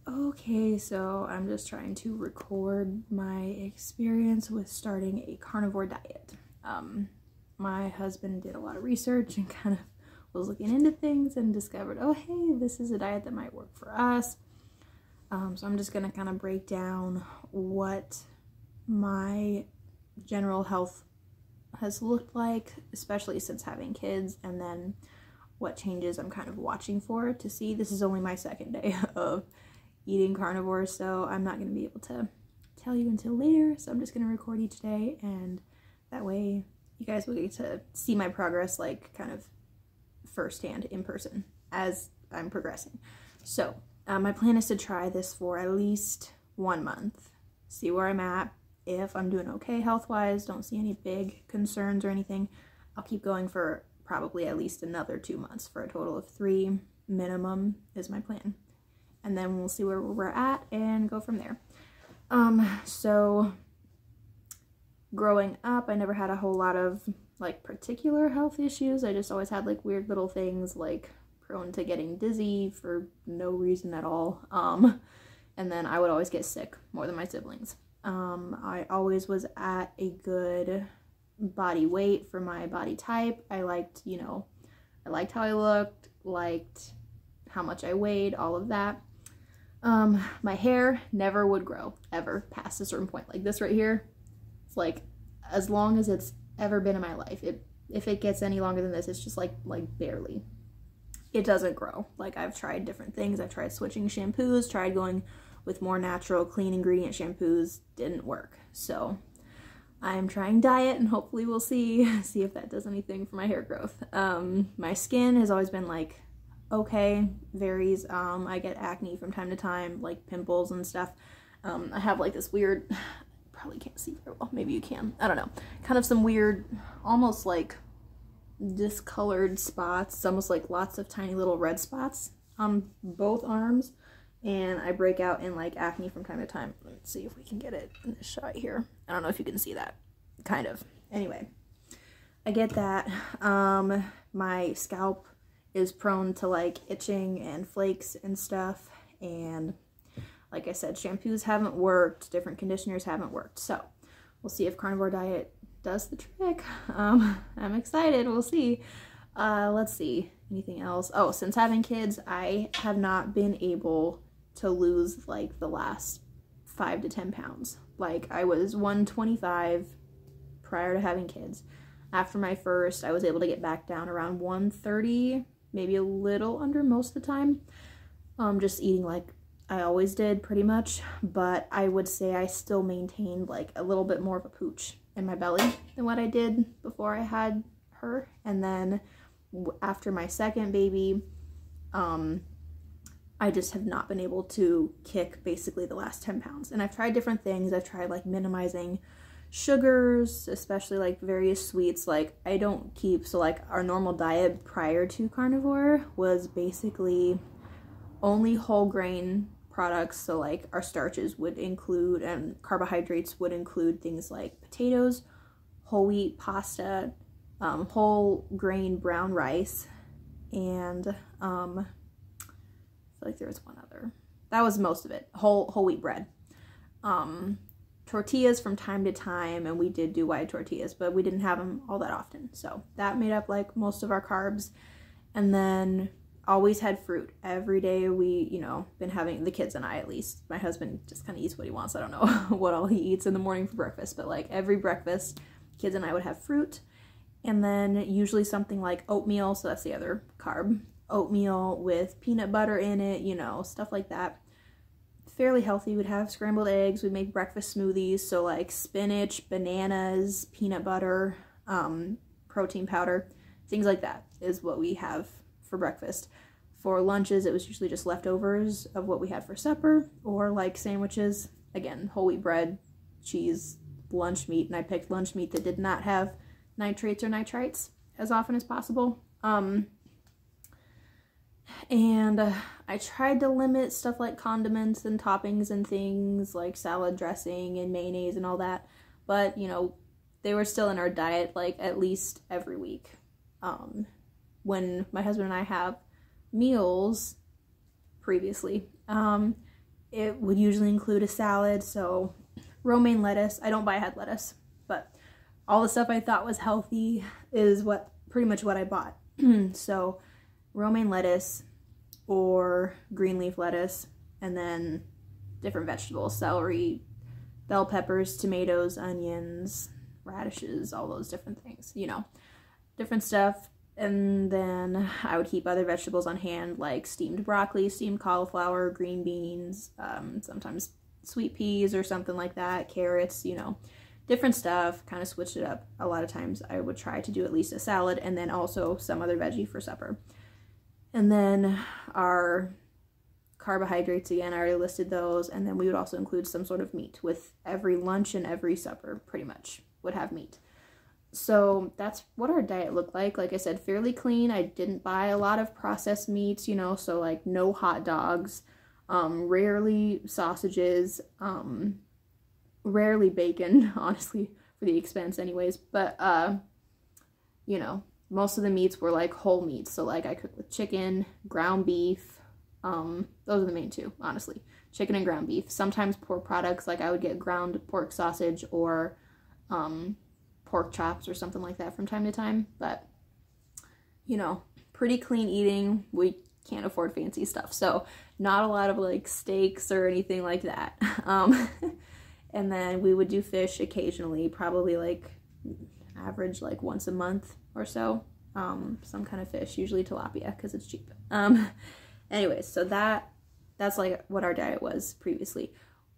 Okay, so I'm just trying to record my experience with starting a carnivore diet. My husband did a lot of research and kind of was looking into things and discovered, oh hey, this is a diet that might work for us. So I'm just gonna kind of break down what my general health has looked like, especially since having kids, and then what changes I'm kind of watching for to see. This is only my second day of eating carnivore, so I'm not going to be able to tell you until later, so I'm just going to record each day, and that way you guys will get to see my progress, like kind of firsthand in person as I'm progressing. So my plan is to try this for at least 1 month, see where I'm at. If I'm doing okay health-wise, don't see any big concerns or anything, I'll keep going for probably at least another 2 months, for a total of 3 minimum is my plan. And then we'll see where we're at and go from there. So growing up, I never had a whole lot of like particular health issues. I just always had like weird little things, like prone to getting dizzy for no reason at all. And then I would always get sick more than my siblings. I always was at a good body weight for my body type. I liked, I liked how I looked, liked how much I weighed, all of that. My hair never would grow, ever, past a certain point. Like this right here, it's like, as long as it's ever been in my life. If it gets any longer than this, it's just like barely. It doesn't grow. Like, I've tried different things. I've tried switching shampoos, tried going with more natural, clean ingredient shampoos, didn't work. So I'm trying diet, and hopefully we'll see if that does anything for my hair growth. My skin has always been like, okay, varies. I get acne from time to time, like pimples and stuff. I have like this weird, probably can't see very well, maybe you can, I don't know, kind of some weird, almost like discolored spots. It's almost like lots of tiny little red spots on both arms, and I break out in like acne from time to time. Let's see if we can get it in this shot here. I don't know if you can see that, kind of. Anyway, I get that. My scalp is prone to like itching and flakes and stuff, and like I said, shampoos haven't worked, different conditioners haven't worked, so we'll see if carnivore diet does the trick. I'm excited, we'll see. Let's see, anything else? Oh, since having kids, I have not been able to lose like the last 5 to 10 pounds. Like, I was 125 prior to having kids. After my first, I was able to get back down around 130, maybe a little under most of the time. Just eating like I always did, pretty much, but I would say I still maintained like a little bit more of a pooch in my belly than what I did before I had her. And then after my second baby, I just have not been able to kick basically the last 10 pounds. And I've tried different things. I've tried like minimizing sugars, especially like various sweets. Like, I don't keep, so like our normal diet prior to carnivore was basically only whole grain products. So like our starches would include, and carbohydrates would include things like potatoes, whole wheat pasta, whole grain brown rice, and I feel like there was one other. That was most of it. Whole wheat bread. Tortillas from time to time, and we did do white tortillas, but we didn't have them all that often. So that made up like most of our carbs. And then always had fruit. Every day we, been having, the kids and I at least, my husband just kind of eats what he wants. I don't know what all he eats in the morning for breakfast, but like every breakfast, kids and I would have fruit. And then usually something like oatmeal, so that's the other carb. Oatmeal with peanut butter in it, stuff like that. Fairly healthy. We'd have scrambled eggs, we'd make breakfast smoothies, so like spinach, bananas, peanut butter, protein powder, things like that is what we have for breakfast. For lunches, it was usually just leftovers of what we had for supper, or like sandwiches, again, whole wheat bread, cheese, lunch meat, and I picked lunch meat that did not have nitrates or nitrites as often as possible. And I tried to limit stuff like condiments and toppings and things like salad dressing and mayonnaise and all that, but they were still in our diet like at least every week. When my husband and I have meals previously, it would usually include a salad. So romaine lettuce, I don't buy head lettuce, but all the stuff I thought was healthy is pretty much what I bought. So romaine lettuce or green leaf lettuce, and then different vegetables, celery, bell peppers, tomatoes, onions, radishes, all those different things, you know, different stuff. And then I would keep other vegetables on hand, like steamed broccoli, steamed cauliflower, green beans, sometimes sweet peas or something like that, carrots, you know, different stuff, kind of switched it up. A lot of times I would try to do at least a salad and then also some other veggie for supper. And then our carbohydrates, again, I already listed those, and then we would also include some sort of meat. With every lunch and every supper, pretty much, would have meat. So that's what our diet looked like. Like I said, fairly clean. I didn't buy a lot of processed meats, you know, so like no hot dogs, rarely sausages, rarely bacon, honestly, for the expense anyways. But, you know, most of the meats were like whole meats. So like I cooked with chicken, ground beef. Those are the main two, honestly. Chicken and ground beef. Sometimes pork products, like I would get ground pork sausage or pork chops or something like that from time to time. But, you know, pretty clean eating. We can't afford fancy stuff. So not a lot of like steaks or anything like that. And then we would do fish occasionally, probably like average like once a month or so. Some kind of fish, usually tilapia because it's cheap. Anyways, so that's like what our diet was previously.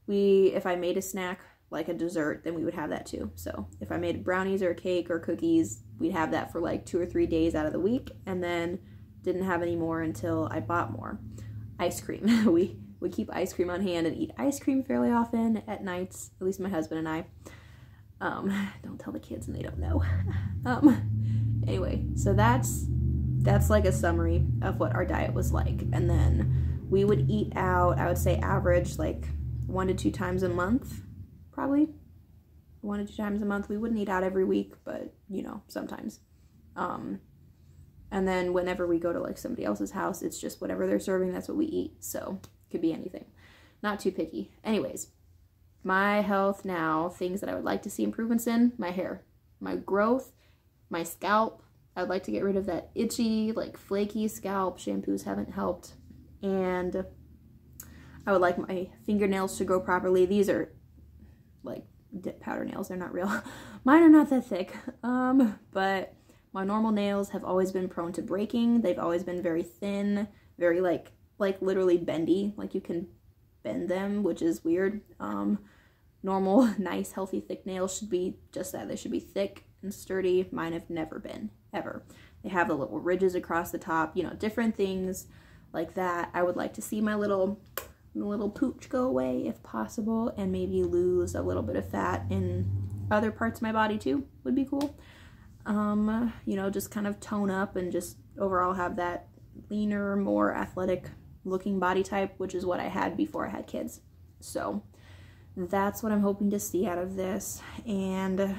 If I made a snack, like a dessert, then we would have that too. So if I made brownies or a cake or cookies, we'd have that for like 2 or 3 days out of the week, and then didn't have any more until I bought more. Ice cream. We keep ice cream on hand and eat ice cream fairly often at nights, at least my husband and I. Don't tell the kids and they don't know. Anyway, so that's like a summary of what our diet was like. And then we would eat out, I would say average like 1 to 2 times a month, probably 1 to 2 times a month. We wouldn't eat out every week, but you know, sometimes. And then whenever we go to like somebody else's house, it's just whatever they're serving, that's what we eat. So it could be anything. Not too picky. Anyways, my health now, things that I would like to see improvements in: my hair, my growth, my scalp. I would like to get rid of that itchy, like flaky scalp. Shampoos haven't helped. And I would like my fingernails to grow properly. These are like dip powder nails. They're not real. Mine are not that thick. But my normal nails have always been prone to breaking. They've always been very thin, very like literally bendy. Like you can bend them, which is weird. Normal, nice, healthy, thick nails should be just that. They should be thick and sturdy. Mine have never been, ever. They have the little ridges across the top, you know, different things like that. I would like to see my little pooch go away if possible, and maybe lose a little bit of fat in other parts of my body too, would be cool. You know, just kind of tone up and just overall have that leaner, more athletic looking body type, which is what I had before I had kids. So that's what I'm hoping to see out of this. And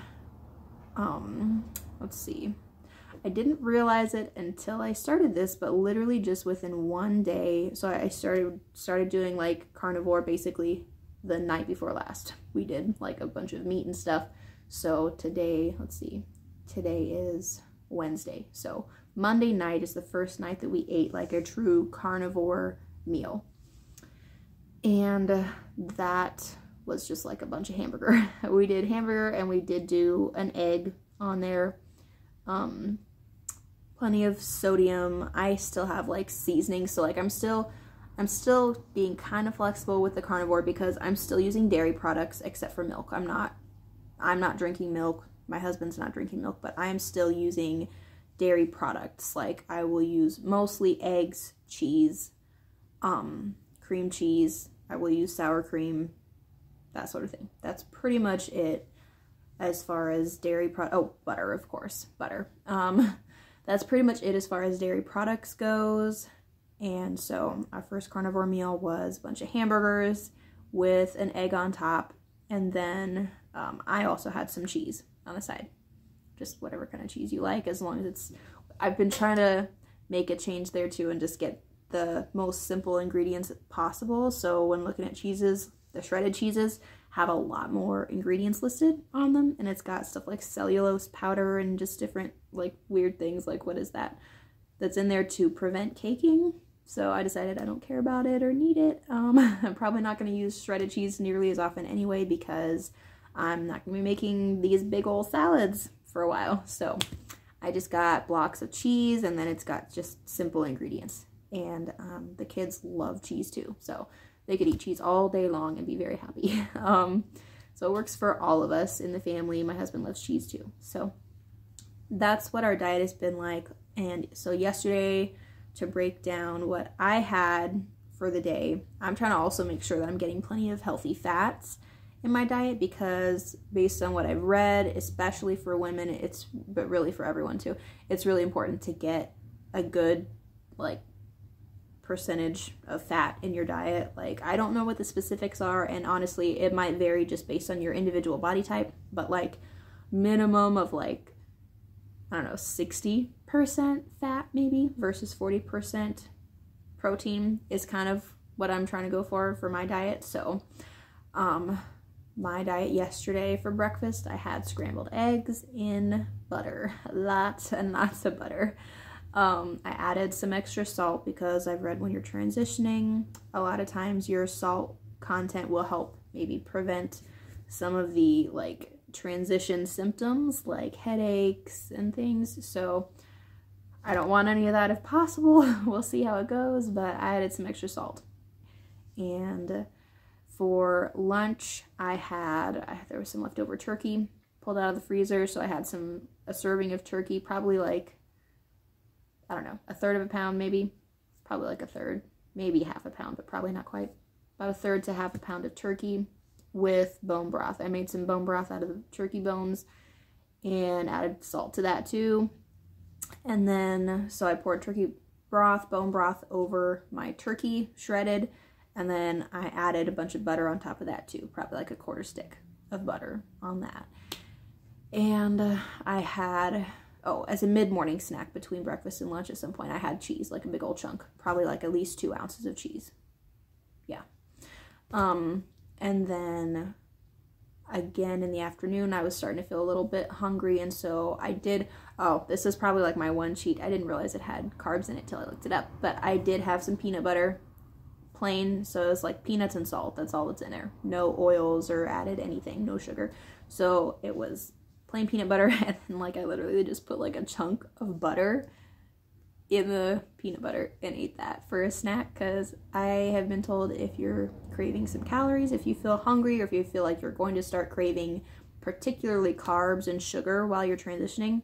let's see, I didn't realize it until I started this, but literally just within 1 day, so I started doing like carnivore basically the night before last. We did like a bunch of meat and stuff. So today, let's see, today is Wednesday. So Monday night is the first night that we ate like a true carnivore meal. And that was just like a bunch of hamburger. We did hamburger and we did do an egg on there. Plenty of sodium. I still have like seasoning, so like I'm still being kind of flexible with the carnivore because I'm still using dairy products except for milk. I'm not drinking milk. My husband's not drinking milk, but I am still using dairy products. Like I will use mostly eggs, cheese, cream cheese. I will use sour cream, that sort of thing. That's pretty much it as far as dairy butter, of course, butter. That's pretty much it as far as dairy products goes. And so our first carnivore meal was a bunch of hamburgers with an egg on top. And then I also had some cheese on the side. Just whatever kind of cheese you like, as long as it's... I've been trying to make a change there too and just get the most simple ingredients possible. So when looking at cheeses, the shredded cheeses have a lot more ingredients listed on them, and it's got stuff like cellulose powder and just different like weird things like what is that that's in there to prevent caking. So I decided I don't care about it or need it. I'm probably not going to use shredded cheese nearly as often anyway because I'm not going to be making these big old salads for a while. So I just got blocks of cheese, and then it's got just simple ingredients. And the kids love cheese too, so they could eat cheese all day long and be very happy. So it works for all of us in the family. My husband loves cheese too. So that's what our diet has been like. And so yesterday, to break down what I had for the day, I'm trying to also make sure that I'm getting plenty of healthy fats in my diet, because based on what I've read, especially for women, but really for everyone too, it's really important to get a good like percentage of fat in your diet. Like, I don't know what the specifics are, and honestly it might vary just based on your individual body type, but like minimum of like, I don't know, 60% fat maybe versus 40% protein is kind of what I'm trying to go for my diet. So my diet yesterday for breakfast, I had scrambled eggs in butter, lots and lots of butter. I added some extra salt because I've read when you're transitioning, a lot of times your salt content will help maybe prevent some of the like transition symptoms like headaches and things. So I don't want any of that if possible. We'll see how it goes, but I added some extra salt. And for lunch, there was some leftover turkey pulled out of the freezer, so I had a serving of turkey, probably like, I don't know, a third of a pound maybe, probably like a third, maybe half a pound, but probably not quite, about a third to half a pound of turkey with bone broth. I made some bone broth out of the turkey bones and added salt to that too. And then, so I poured turkey broth, bone broth over my turkey, shredded, and then I added a bunch of butter on top of that too, probably like a quarter stick of butter on that. And I had, as a mid-morning snack between breakfast and lunch at some point, I had cheese, like a big old chunk, probably like at least 2 ounces of cheese. Yeah. And then again in the afternoon, I was starting to feel a little bit hungry, and so I did, this is probably like my one cheat. I didn't realize it had carbs in it till I looked it up, but I did have some peanut butter, plain, so it was like peanuts and salt, that's all that's in there. No oils or added anything, no sugar. So it was plain peanut butter, and then like I literally just put like a chunk of butter in the peanut butter and ate that for a snack, because I have been told if you're craving some calories, if you feel hungry, or if you feel like you're going to start craving particularly carbs and sugar while you're transitioning,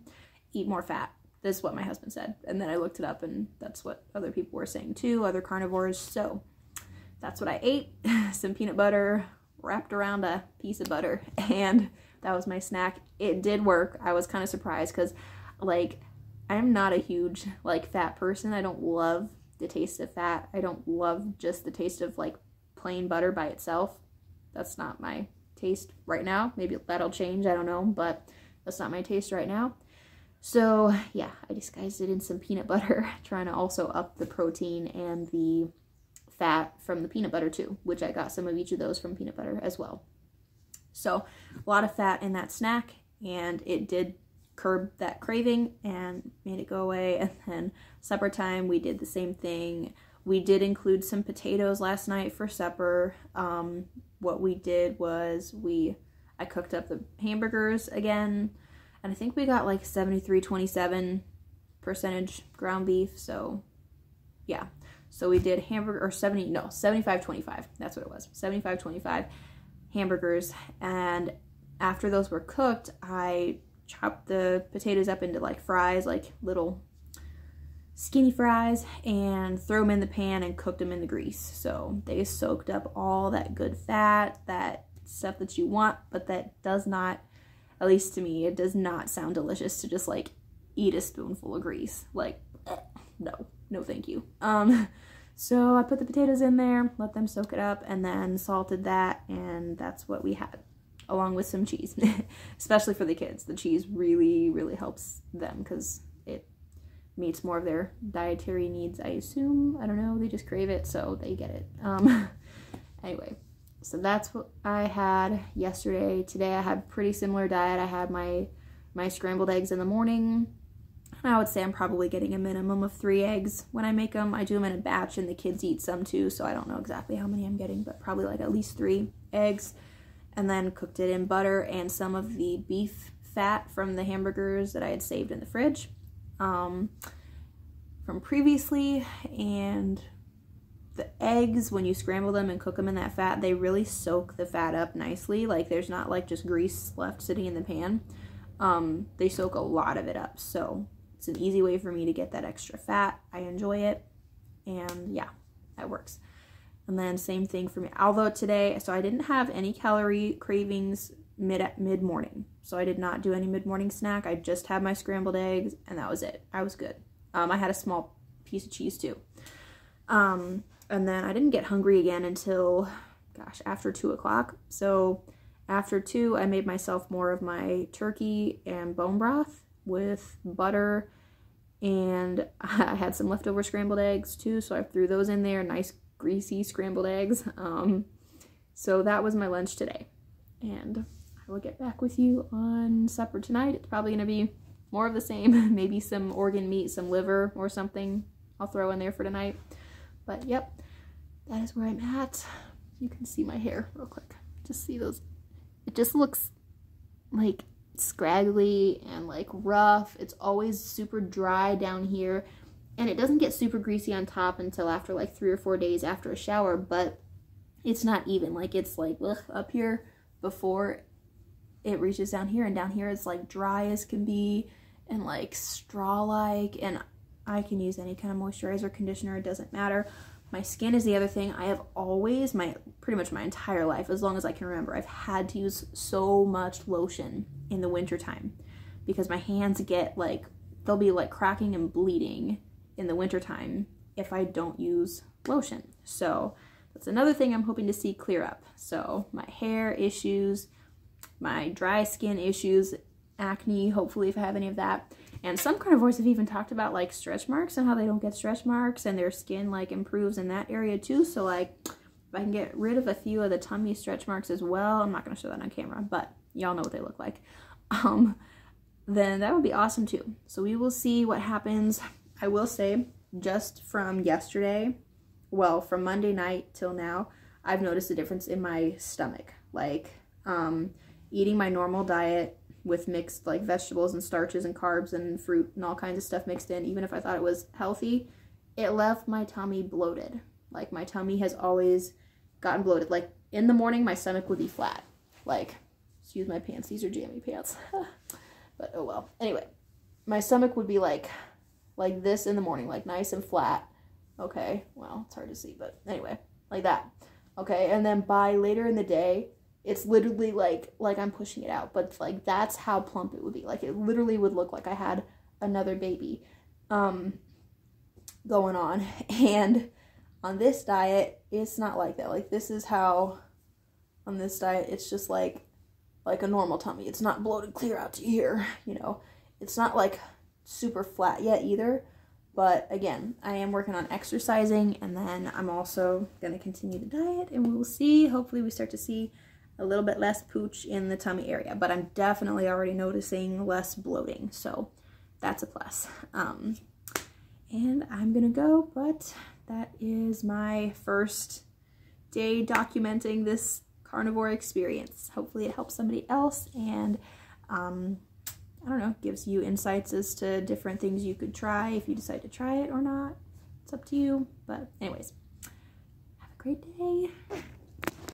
eat more fat. This is what my husband said, and then I looked it up, and that's what other people were saying too, other carnivores. So that's what I ate, some peanut butter wrapped around a piece of butter, and that was my snack. It did work. I was kind of surprised because like I'm not a huge like fat person. I don't love the taste of fat. I don't love just the taste of like plain butter by itself. That's not my taste right now. Maybe that'll change, I don't know, but that's not my taste right now. So yeah, I disguised it in some peanut butter, trying to also up the protein and the fat from the peanut butter too, which I got some of each of those from peanut butter as well. So a lot of fat in that snack, and it did curb that craving and made it go away. And then supper time, we did the same thing. We did include some potatoes last night for supper. What we did was I cooked up the hamburgers again, and I think we got like 73-27% ground beef. So yeah, so we did 75-25. That's what it was, 75-25 hamburgers. And after those were cooked, I chopped the potatoes up into like fries, like little skinny fries, and threw them in the pan and cooked them in the grease. So they soaked up all that good fat, that stuff that you want, but that does not, at least to me, it does not sound delicious to just like eat a spoonful of grease. Like, no thank you. So I put the potatoes in there, let them soak it up, and then salted that, and that's what we had, along with some cheese. Especially for the kids. The cheese really, really helps them because it meets more of their dietary needs, I assume. I don't know, they just crave it, so they get it. Anyway, so that's what I had yesterday. Today I had a pretty similar diet. I had my scrambled eggs in the morning. I would say I'm probably getting a minimum of 3 eggs when I make them. I do them in a batch and the kids eat some too, so I don't know exactly how many I'm getting, but probably like at least 3 eggs. And then cooked it in butter and some of the beef fat from the hamburgers that I had saved in the fridge from previously. And the eggs, when you scramble them and cook them in that fat, they really soak the fat up nicely. Like there's not like just grease left sitting in the pan. They soak a lot of it up, so it's an easy way for me to get that extra fat. I enjoy it, and yeah, that works. And then same thing for me. Although today, so I didn't have any calorie cravings mid-morning. So I did not do any mid-morning snack. I just had my scrambled eggs, and that was it. I was good. I had a small piece of cheese too. And then I didn't get hungry again until, gosh, after 2 o'clock. So after 2, I made myself more of my turkey and bone broth with butter, and I had some leftover scrambled eggs too, so I threw those in there, nice greasy scrambled eggs. So that was my lunch today, and I will get back with you on supper tonight. It's probably going to be more of the same, maybe some organ meat, some liver or something I'll throw in there for tonight. But yep, that is where I'm at. You can see my hair real quick. Just see those. It just looks like scraggly and like rough. It's always super dry down here, and it doesn't get super greasy on top until after like 3 or 4 days after a shower, but it's not even. Like it's like up here before it reaches down here, and down here it's like dry as can be and like straw-like, and I can use any kind of moisturizer, conditioner, it doesn't matter. My skin is the other thing. I have always, pretty much my entire life, as long as I can remember, I've had to use so much lotion in the wintertime because my hands get like, they'll be like cracking and bleeding in the wintertime if I don't use lotion. So that's another thing I'm hoping to see clear up. So my hair issues, my dry skin issues, acne, hopefully if I have any of that. And some carnivores have even talked about like stretch marks and how they don't get stretch marks and their skin like improves in that area too. So like if I can get rid of a few of the tummy stretch marks as well, I'm not going to show that on camera, but y'all know what they look like, then that would be awesome too. So we will see what happens. I will say just from yesterday, well, from Monday night till now, I've noticed a difference in my stomach. Like eating my normal diet with mixed like vegetables and starches and carbs and fruit and all kinds of stuff mixed in, even if I thought it was healthy, it left my tummy bloated. Like my tummy has always gotten bloated. Like in the morning, my stomach would be flat. Like, excuse my pants, these are jammy pants. But oh well. Anyway, my stomach would be like this in the morning, like nice and flat. Okay, well, it's hard to see, but anyway, like that. Okay, and then by later in the day, it's literally like I'm pushing it out, but like that's how plump it would be. Like it literally would look like I had another baby going on. And on this diet, it's not like that. Like this is how on this diet, it's just like a normal tummy. It's not bloated clear out to here, you know. It's not like super flat yet either. But again, I am working on exercising, and then I'm also going to continue the diet, and we'll see. Hopefully we start to see a little bit less pooch in the tummy area, but I'm definitely already noticing less bloating, so that's a plus. And I'm gonna go, but that is my first day documenting this carnivore experience. Hopefully it helps somebody else, and I don't know, gives you insights as to different things you could try if you decide to try it or not. It's up to you, but anyways, have a great day.